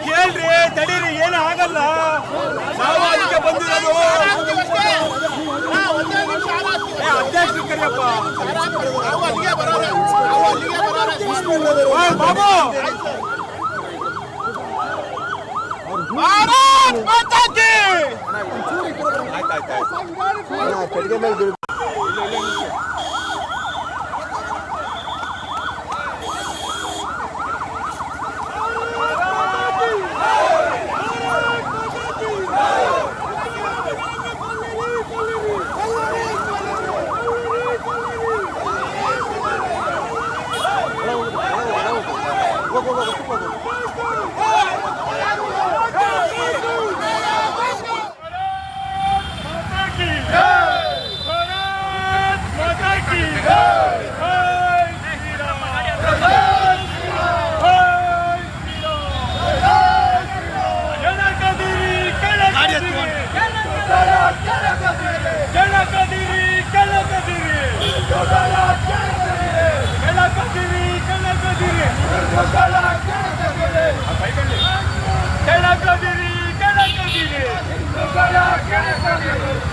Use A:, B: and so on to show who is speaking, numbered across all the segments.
A: ಕೇಳ್ರಿ, ತಡೀರಿ, ಏನು ಆಗಲ್ಲ. ನಾವು ಅದಕ್ಕೆ ಬಂದಿರೋದು. ಅಧ್ಯಕ್ಷರು ಕರಿಯಪ್ಪ ಬಾಬು. ಭಾರತ್ ಮಾತಾ ಕೀ. ಆಯ್ತಾಯ್ತಾಯ್ತು.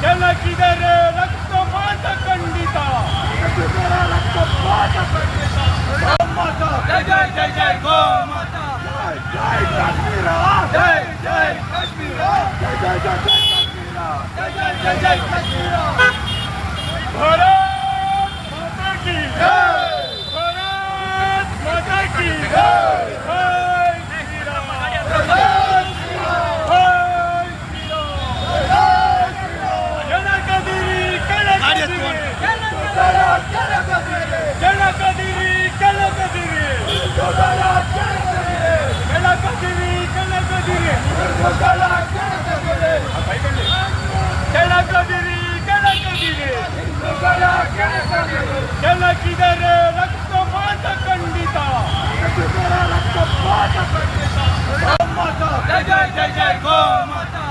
A: ಕೆಳಗಿದರೆ ರಕ್ತಪಾತ ಖಂಡಿತ. ಜೈ ಜೈ ಜೈ ಜೈ ಗೋ ಮಾತಾ. ಜೈ ಕಾಶ್ಮೀರ. ಜೈ ಜೈ ಕಾಶ್ಮೀರ. ಜೈ ಜೈ ಜೈ ಕಾಶ್ಮೀರ. ಜೈ ಜೈ ಜೈ ಜೈ ಕಾಶ್ಮೀರ. ಭಾರತ್ ಮಾತಾ ಕೀ ಜೈ. ಭಾರತ್ ಮಾತಾ ಕೀ ಜೈ. ಕೆಳಗಿದರೆ ರಕ್ತಪಾತ ಖಂಡಿತ. ಜೈ ಜೈ ಜೈ ಜೈ ಗೋ ಮಾತಾ.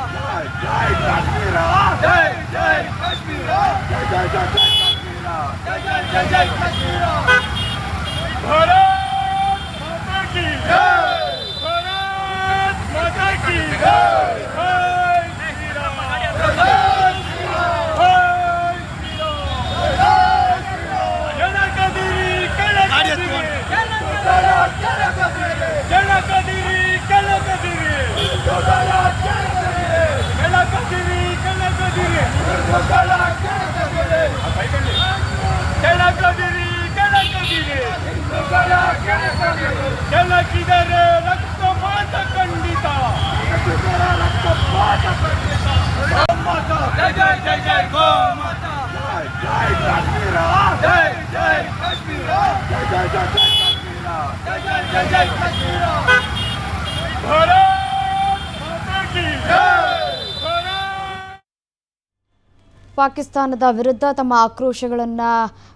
A: ಜೈ ಕಾಶ್ಮೀರ. ಜೈ ಜೈ ಕಾಶ್ಮೀರ. ಜೈ ಜೈ ಜೈ ಜೈ ಕಾಶ್ಮೀರ. ಜೈ ಜೈ ಜೈ ಜೈ ಕಾಶ್ಮೀರ. ಭಾರತ್ ಮಾತಾ ಕೀ ಜೈ. ಭಾರತ್ ಮಾತಾ ಕೀ ಜೈ. ಕೆಳಗಿದರೆ ರಕ್ತಪಾತ ಖಂಡಿತ. ಜೈ ಜೈ ಜೈ ಜೈ ಗೋ ಮಾತಾ. ಜೈ ಕಾಶ್ಮೀರ. ಜೈ ಜೈ ಕಾಶ್ಮೀರ. ಜೈ ಜೈ ಜೈ ಜೈ ಕಾಶ್ಮೀರ. ಜೈ ಜೈ ಜೈ ಜೈ ಕಾಶ್ಮೀರ. ಭಾರತ್ ಮಾತಾ ಕೀ ಜೈ.
B: ಪಾಕಿಸ್ತಾನದ ವಿರುದ್ಧ ತಮ್ಮ ಆಕ್ರೋಶಗಳನ್ನು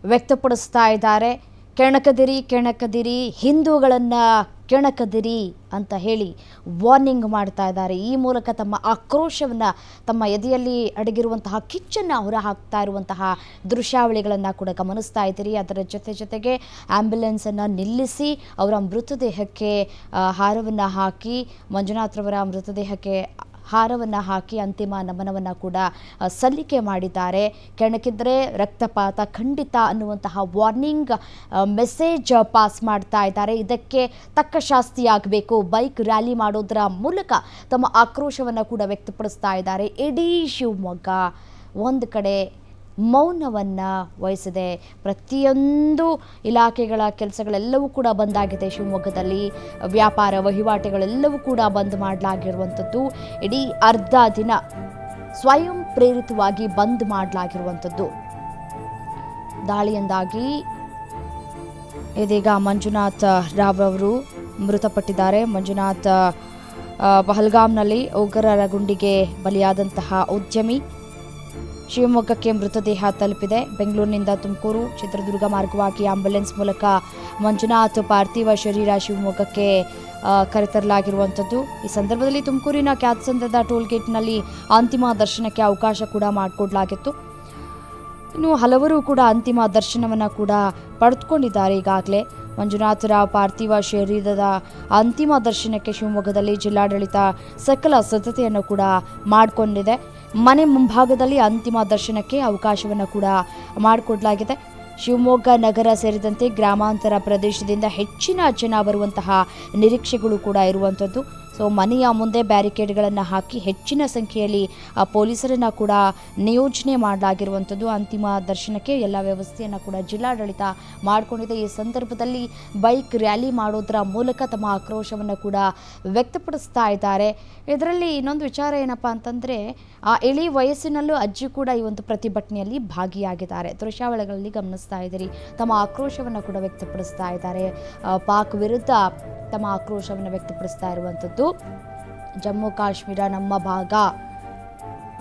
B: ವ್ಯಕ್ತಪಡಿಸ್ತಾ ಇದ್ದಾರೆ. ಕೆಣಕದಿರಿ, ಹಿಂದೂಗಳನ್ನು ಕೆಣಕದಿರಿ ಅಂತ ಹೇಳಿ ವಾರ್ನಿಂಗ್ ಮಾಡ್ತಾ ಇದ್ದಾರೆ. ಈ ಮೂಲಕ ತಮ್ಮ ಆಕ್ರೋಶವನ್ನು, ತಮ್ಮ ಎದೆಯಲ್ಲಿ ಅಡಗಿರುವಂತಹ ಕಿಚ್ಚನ್ನು ಹೊರಹಾಕ್ತಾ ಇರುವಂತಹ ದೃಶ್ಯಾವಳಿಗಳನ್ನು ಕೂಡ ಗಮನಿಸ್ತಾ ಇದ್ದೀರಿ. ಅದರ ಜೊತೆಗೆ ಆ್ಯಂಬುಲೆನ್ಸನ್ನು ನಿಲ್ಲಿಸಿ ಅವರ ಮೃತದೇಹಕ್ಕೆ ಹಾರವನ್ನು ಹಾಕಿ, ಮಂಜುನಾಥ್ರವರ ಮೃತದೇಹಕ್ಕೆ ಹಾರವನ್ನು ಹಾಕಿ ಅಂತಿಮ ನಮನವನ್ನು ಕೂಡ ಸಲ್ಲಿಕೆ ಮಾಡಿದ್ದಾರೆ. ಕೆಣಕಿದ್ರೆ ರಕ್ತಪಾತ ಖಂಡಿತ ಅನ್ನುವಂತಹ ವಾರ್ನಿಂಗ್ ಮೆಸೇಜ್ ಪಾಸ್ ಮಾಡ್ತಾ ಇದ್ದಾರೆ. ಇದಕ್ಕೆ ತಕ್ಕ ಶಾಸ್ತಿಯಾಗಬೇಕು. ಬೈಕ್ ರ್ಯಾಲಿ ಮಾಡೋದರ ಮೂಲಕ ತಮ್ಮ ಆಕ್ರೋಶವನ್ನು ಕೂಡ ವ್ಯಕ್ತಪಡಿಸ್ತಾ ಇದ್ದಾರೆ. ಇಡೀ ಶಿವಮೊಗ್ಗ ಒಂದು ಕಡೆ ಮೌನವನ್ನು ವಹಿಸಿದೆ. ಪ್ರತಿಯೊಂದು ಇಲಾಖೆಗಳ ಕೆಲಸಗಳೆಲ್ಲವೂ ಕೂಡ ಬಂದಾಗಿದೆ. ಶಿವಮೊಗ್ಗದಲ್ಲಿ ವ್ಯಾಪಾರ ವಹಿವಾಟುಗಳೆಲ್ಲವೂ ಕೂಡ ಬಂದ್ ಮಾಡಲಾಗಿರುವಂಥದ್ದು. ಇಡೀ ಅರ್ಧ ದಿನ ಸ್ವಯಂ ಪ್ರೇರಿತವಾಗಿ ಬಂದ್ ಮಾಡಲಾಗಿರುವಂಥದ್ದು. ದಾಳಿಯಿಂದಾಗಿ ಇದೀಗ ಮಂಜುನಾಥ್ ರಾವ್ ಅವರು ಮೃತಪಟ್ಟಿದ್ದಾರೆ. ಮಂಜುನಾಥ್ ಪಹಲ್ಗಾಮ್ನಲ್ಲಿ ಉಗ್ರರ ಗುಂಡಿಗೆ ಬಲಿಯಾದಂತಹ ಉದ್ಯಮಿ. ಶಿವಮೊಗ್ಗಕ್ಕೆ ಮೃತದೇಹ ತಲುಪಿದೆ. ಬೆಂಗಳೂರಿನಿಂದ ತುಮಕೂರು, ಚಿತ್ರದುರ್ಗ ಮಾರ್ಗವಾಗಿ ಆಂಬ್ಯುಲೆನ್ಸ್ ಮೂಲಕ ಮಂಜುನಾಥ್ ಪಾರ್ಥಿವ ಶರೀರ ಶಿವಮೊಗ್ಗಕ್ಕೆ ಕರೆತರಲಾಗಿರುವಂಥದ್ದು. ಈ ಸಂದರ್ಭದಲ್ಲಿ ತುಮಕೂರಿನ ಕ್ಯಾತ್ಸಂದ್ರದ ಟೋಲ್ಗೇಟ್ನಲ್ಲಿ ಅಂತಿಮ ದರ್ಶನಕ್ಕೆ ಅವಕಾಶ ಕೂಡ ಮಾಡಿಕೊಡಲಾಗಿತ್ತು. ಇನ್ನು ಹಲವರು ಕೂಡ ಅಂತಿಮ ದರ್ಶನವನ್ನು ಕೂಡ ಪಡೆದುಕೊಂಡಿದ್ದಾರೆ. ಈಗಾಗಲೇ ಮಂಜುನಾಥರಾವ್ ಪಾರ್ಥಿವ ಶರೀರದ ಅಂತಿಮ ದರ್ಶನಕ್ಕೆ ಶಿವಮೊಗ್ಗದಲ್ಲಿ ಜಿಲ್ಲಾಡಳಿತ ಸಕಲ ಸಿದ್ಧತೆಯನ್ನು ಕೂಡ ಮಾಡಿಕೊಂಡಿದೆ. ಮನೆ ಮುಂಭಾಗದಲ್ಲಿ ಅಂತಿಮ ದರ್ಶನಕ್ಕೆ ಅವಕಾಶವನ್ನು ಕೂಡ ಮಾಡಿಕೊಡಲಾಗಿದೆ. ಶಿವಮೊಗ್ಗ ನಗರ ಸೇರಿದಂತೆ ಗ್ರಾಮಾಂತರ ಪ್ರದೇಶದಿಂದ ಹೆಚ್ಚಿನ ಜನ ಬರುವಂತಹ ನಿರೀಕ್ಷೆಗಳು ಕೂಡ ಇರುವಂಥದ್ದು. ಸೊ ಮನೆಯ ಮುಂದೆ ಬ್ಯಾರಿಕೇಡ್ಗಳನ್ನು ಹಾಕಿ ಹೆಚ್ಚಿನ ಸಂಖ್ಯೆಯಲ್ಲಿ ಪೊಲೀಸರನ್ನು ಕೂಡ ನಿಯೋಜನೆ ಮಾಡಲಾಗಿರುವಂಥದ್ದು. ಅಂತಿಮ ದರ್ಶನಕ್ಕೆ ಎಲ್ಲ ವ್ಯವಸ್ಥೆಯನ್ನು ಕೂಡ ಜಿಲ್ಲಾಡಳಿತ ಮಾಡಿಕೊಂಡಿದೆ. ಈ ಸಂದರ್ಭದಲ್ಲಿ ಬೈಕ್ ರ್ಯಾಲಿ ಮಾಡೋದರ ಮೂಲಕ ತಮ್ಮ ಆಕ್ರೋಶವನ್ನು ಕೂಡ ವ್ಯಕ್ತಪಡಿಸ್ತಾ ಇದ್ದಾರೆ. ಇದರಲ್ಲಿ ಇನ್ನೊಂದು ವಿಚಾರ ಏನಪ್ಪ ಅಂತಂದರೆ, ಆ ಇಳಿ ವಯಸ್ಸಿನಲ್ಲೂ ಅಜ್ಜಿ ಕೂಡ ಈ ಒಂದು ಪ್ರತಿಭಟನೆಯಲ್ಲಿ ಭಾಗಿಯಾಗಿದ್ದಾರೆ. ದೃಶ್ಯಾವಳಿಗಳಲ್ಲಿ ಗಮನಿಸ್ತಾ ಇದ್ದೀರಿ, ತಮ್ಮ ಆಕ್ರೋಶವನ್ನು ಕೂಡ ವ್ಯಕ್ತಪಡಿಸ್ತಾ ಇದ್ದಾರೆ. ಪಾಕ್ ವಿರುದ್ಧ ತಮ್ಮ ಆಕ್ರೋಶವನ್ನು ವ್ಯಕ್ತಪಡಿಸ್ತಾ ಇರುವಂಥದ್ದು. ಜಮ್ಮು ಕಾಶ್ಮೀರ ನಮ್ಮ ಭಾಗ,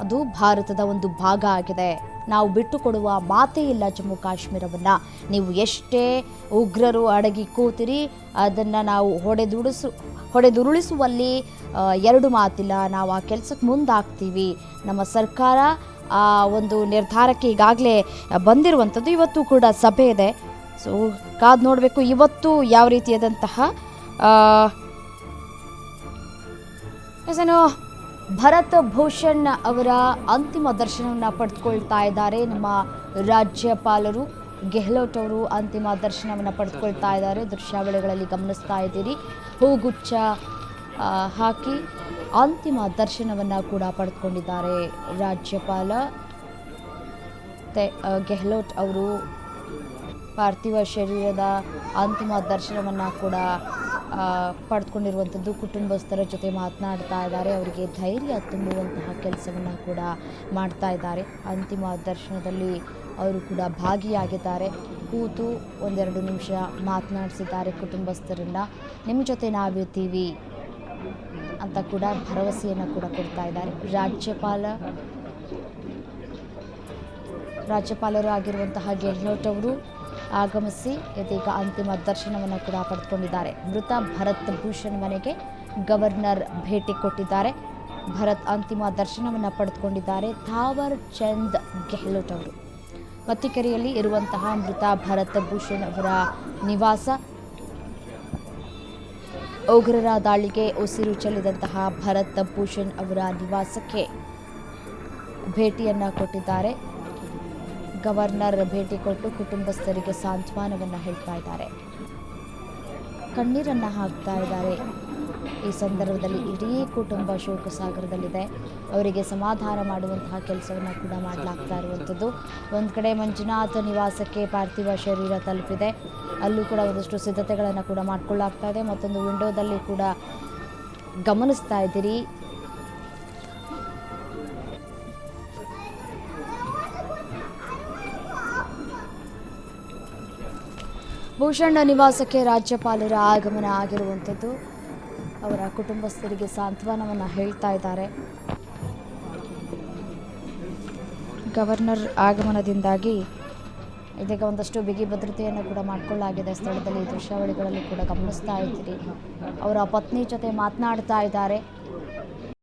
B: ಅದು ಭಾರತದ ಒಂದು ಭಾಗ ಆಗಿದೆ. ನಾವು ಬಿಟ್ಟು ಕೊಡುವ ಮಾತೇ ಇಲ್ಲ ಜಮ್ಮು ಕಾಶ್ಮೀರವನ್ನು. ನೀವು ಎಷ್ಟೇ ಉಗ್ರರು ಅಡಗಿ ಕೂತಿರಿ, ಅದನ್ನು ನಾವು ಹೊಡೆದುರುಳಿಸುವಲ್ಲಿ ಎರಡು ಮಾತಿಲ್ಲ. ನಾವು ಆ ಕೆಲಸಕ್ಕೆ ಮುಂದಾಗ್ತೀವಿ. ನಮ್ಮ ಸರ್ಕಾರ ಆ ಒಂದು ನಿರ್ಧಾರಕ್ಕೆ ಈಗಾಗಲೇ ಬಂದಿರುವಂಥದ್ದು. ಇವತ್ತು ಕೂಡ ಸಭೆ ಇದೆ. ಸೊ ಕಾದು ನೋಡಬೇಕು ಇವತ್ತು ಯಾವ ರೀತಿಯಾದಂತಹ ಭರತ್ ಭೂಷಣ್ ಅವರ ಅಂತಿಮ ದರ್ಶನವನ್ನು ಪಡೆದುಕೊಳ್ತಾ ಇದ್ದಾರೆ. ನಮ್ಮ ರಾಜ್ಯಪಾಲರು ಗೆಹ್ಲೋಟ್ ಅವರು ಅಂತಿಮ ದರ್ಶನವನ್ನು ಪಡೆದುಕೊಳ್ತಾ ಇದ್ದಾರೆ. ದೃಶ್ಯಾವಳಿಗಳಲ್ಲಿ ಗಮನಿಸ್ತಾ ಇದ್ದೀರಿ, ಹೂಗುಚ್ಛ ಹಾಕಿ ಅಂತಿಮ ದರ್ಶನವನ್ನು ಕೂಡ ಪಡೆದುಕೊಂಡಿದ್ದಾರೆ ರಾಜ್ಯಪಾಲ ಗೆಹ್ಲೋಟ್ ಅವರು. ಪಾರ್ಥಿವ ಶರೀರದ ಅಂತಿಮ ದರ್ಶನವನ್ನು ಕೂಡ ಪಡೆದುಕೊಂಡಿರುವಂಥದ್ದು. ಕುಟುಂಬಸ್ಥರ ಜೊತೆ ಮಾತನಾಡ್ತಾ ಇದ್ದಾರೆ, ಅವರಿಗೆ ಧೈರ್ಯ ತುಂಬುವಂತಹ ಕೆಲಸವನ್ನು ಕೂಡ ಮಾಡ್ತಾ ಇದ್ದಾರೆ. ಅಂತಿಮ ದರ್ಶನದಲ್ಲಿ ಅವರು ಕೂಡ ಭಾಗಿಯಾಗಿದ್ದಾರೆ. ಕೂತು ಒಂದೆರಡು ನಿಮಿಷ ಮಾತನಾಡಿಸಿದ್ದಾರೆ ಕುಟುಂಬಸ್ಥರನ್ನು. ನಿಮ್ಮ ಜೊತೆ ನಾವಿರ್ತೀವಿ ಅಂತ ಕೂಡ ಭರವಸೆಯನ್ನು ಕೂಡ ಕೊಡ್ತಾ ಇದ್ದಾರೆ. ರಾಜ್ಯಪಾಲರು ಆಗಿರುವಂತಹ ಗೆಹ್ಲೋಟ್ ಅವರು ಆಗಮಿಸಿ ಇದೀಗ ಅಂತಿಮ ದರ್ಶನವನ್ನು ಕೂಡ ಪಡೆದುಕೊಂಡಿದ್ದಾರೆ. ಮೃತ ಭರತ್ ಭೂಷಣ್ ಮನೆಗೆ ಗವರ್ನರ್ ಭೇಟಿ ಕೊಟ್ಟಿದ್ದಾರೆ. ಭರತ್ ಅಂತಿಮ ದರ್ಶನವನ್ನು ಪಡೆದುಕೊಂಡಿದ್ದಾರೆ. ಥಾವರ್ ಚಂದ್ ಗೆಹ್ಲೋಟ್ ಅವರು ಮತ್ತಿಕೆರೆಯಲ್ಲಿ ಇರುವಂತಹ ಮೃತ ಭರತ್ ಭೂಷಣ್ ಅವರ ನಿವಾಸ. ಉಗ್ರರ ದಾಳಿಗೆ ಉಸಿರು ಚೆಲ್ಲಿದಂತಹ ಭರತ್ ಭೂಷಣ್ ಅವರ ನಿವಾಸಕ್ಕೆ ಭೇಟಿಯನ್ನು ಕೊಟ್ಟಿದ್ದಾರೆ. ಗವರ್ನರ್ ಭೇಟಿ ಕೊಟ್ಟು ಕುಟುಂಬಸ್ಥರಿಗೆ ಸಾಂತ್ವನವನ್ನು ಹೇಳ್ತಾ ಇದ್ದಾರೆ, ಕಣ್ಣೀರನ್ನು ಹಾಕ್ತಾ ಇದ್ದಾರೆ. ಈ ಸಂದರ್ಭದಲ್ಲಿ ಇಡೀ ಕುಟುಂಬ ಶೋಕ ಸಾಗರದಲ್ಲಿದೆ. ಅವರಿಗೆ ಸಮಾಧಾನ ಮಾಡುವಂತಹ ಕೆಲಸವನ್ನು ಕೂಡ ಮಾಡಲಾಗ್ತಾ ಇರುವಂಥದ್ದು. ಒಂದು ಕಡೆ ಮಂಜುನಾಥ್ ನಿವಾಸಕ್ಕೆ ಪಾರ್ಥಿವ ಶರೀರ ತಲುಪಿದೆ, ಅಲ್ಲೂ ಕೂಡ ಒಂದಷ್ಟು ಸಿದ್ಧತೆಗಳನ್ನು ಕೂಡ ಮಾಡಿಕೊಳ್ಳಲಾಗ್ತಾ ಇದೆ. ಮತ್ತೊಂದು ವಿಂಡೋದಲ್ಲಿ ಕೂಡ ಗಮನಿಸ್ತಾ ಇದ್ದೀರಿ, ಭೂಷಣ್ ನಿವಾಸಕ್ಕೆ ರಾಜ್ಯಪಾಲರ ಆಗಮನ ಆಗಿರುವಂಥದ್ದು. ಅವರ ಕುಟುಂಬಸ್ಥರಿಗೆ ಸಾಂತ್ವನವನ್ನು ಹೇಳ್ತಾ ಇದ್ದಾರೆ. ಗವರ್ನರ್ ಆಗಮನದಿಂದಾಗಿ ಇದೀಗ ಒಂದಷ್ಟು ಬಿಗಿ ಭದ್ರತೆಯನ್ನು ಕೂಡ ಮಾಡಿಕೊಳ್ಳಲಾಗಿದೆ. ಸ್ಥಳದಲ್ಲಿ ದೃಶ್ಯಾವಳಿಗಳಲ್ಲಿ ಕೂಡ ಗಮನಿಸ್ತಾ ಇದ್ದೀರಿ, ಅವರ ಪತ್ನಿ ಜೊತೆ ಮಾತನಾಡ್ತಾ ಇದ್ದಾರೆ.